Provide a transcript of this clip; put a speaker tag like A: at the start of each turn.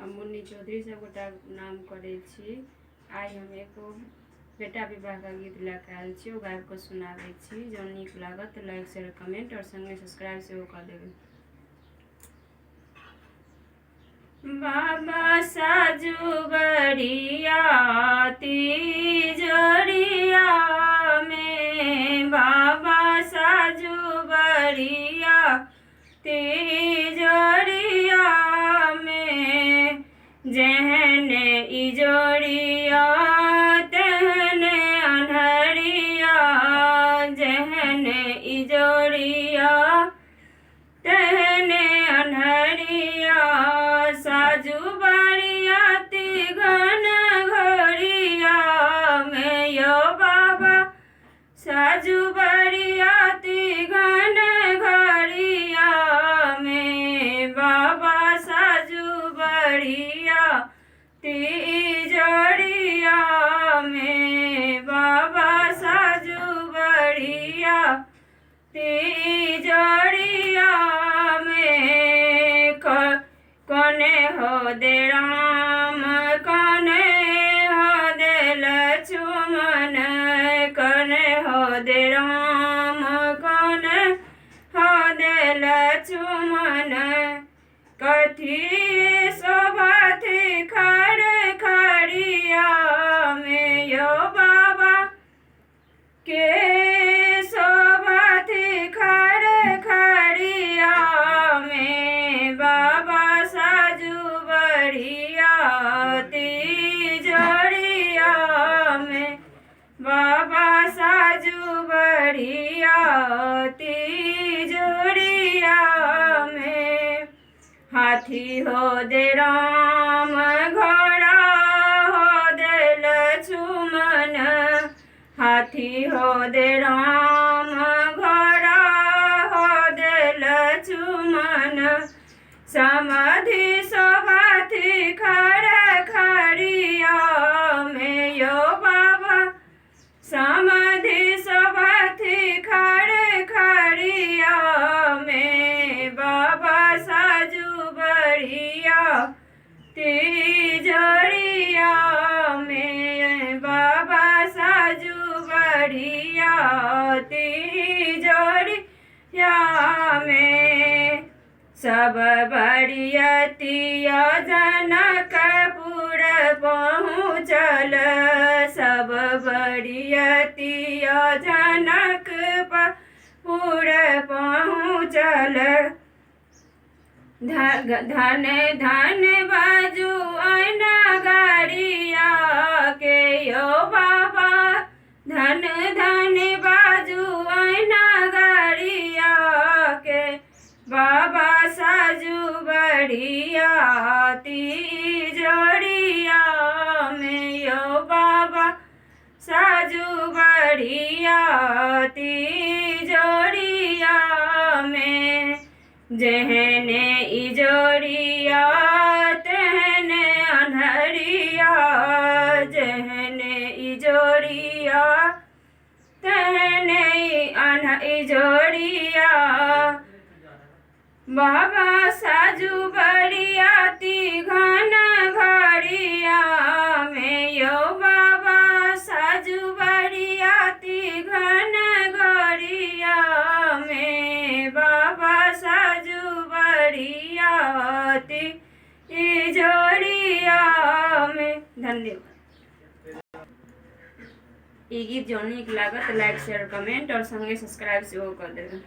A: मुन्नी चौधरी सब गोटा नाम करे छी। आई हम एक बेटा विवाह का गीत लेके आयल छी, ओ गाबि कऽ सुनाबै छी। जो नीक लागत तऽ लाइक शेयर कमेंट और संगे सब्सक्राइब सेहो कऽ देबै। बाबा साजू बड़िया तिजोरिया में, बाबा साजू बड़िया तिजोरिया में, जहने इजोरिया तहने अन्हरिया, जहने इजोरिया तहने अन्हरिया, साजू बड़िया तिघन घोरिया में यो बाबा, साजू बड़िया तिघन घोरिया में, बाबा साजू बड़िया तिजोरिया में, बाबा साजू बड़िया तिजोरिया में। कने हो दे राम कने हो दे लक्ष्मण, कने हो दे राम कने हो दे लक्ष्मण, कथी शोभथि खड़ खड़िया में यो बाबा, के शोभथि खड़ खड़िया में, बाबा साजू बड़िया तिजोरिया में, बाबा साजू बड़िया तिजोरिया में। हाथी हो दे राम घोड़ा हो दे लक्ष्मण, हाथी हो दे राम घोड़ा हो दे लक्ष्मण, समाधि शोभथि खड़ खड़िया में यो बाबा, समाधि शोभथि खड़ खड़िया में, बाबा साजू बड़िया तिजोरिया में, बाबा साजू बड़िया तिजोरिया में। सब बरियतिया जनकपुर पहुँचल, सब बरियतिया जनकपुर पहुँचल, धन धन बाजू ऐना गाड़िया के यो बाबा, धन धन बाजू ऐना गाड़िया के, बाबा साजू बड़िया तिजोरिया में यो बाबा, साजू बड़िया तिजोरिया में, जहने इजोरिया तहने अन्हरिया, जहने इजोरिया तहने इजोरिया, बाबा साजू बड़िया तिघन घोरिया में यो बाबा, साजू बड़िया तिघन घोरिया में, बाबा साजू बड़िया तिजोरिया में। धन्यवाद। ये गीत जो नीक लागत लाइक शेयर कमेंट और संगे सब्सक्राइब सेहो कर देबै।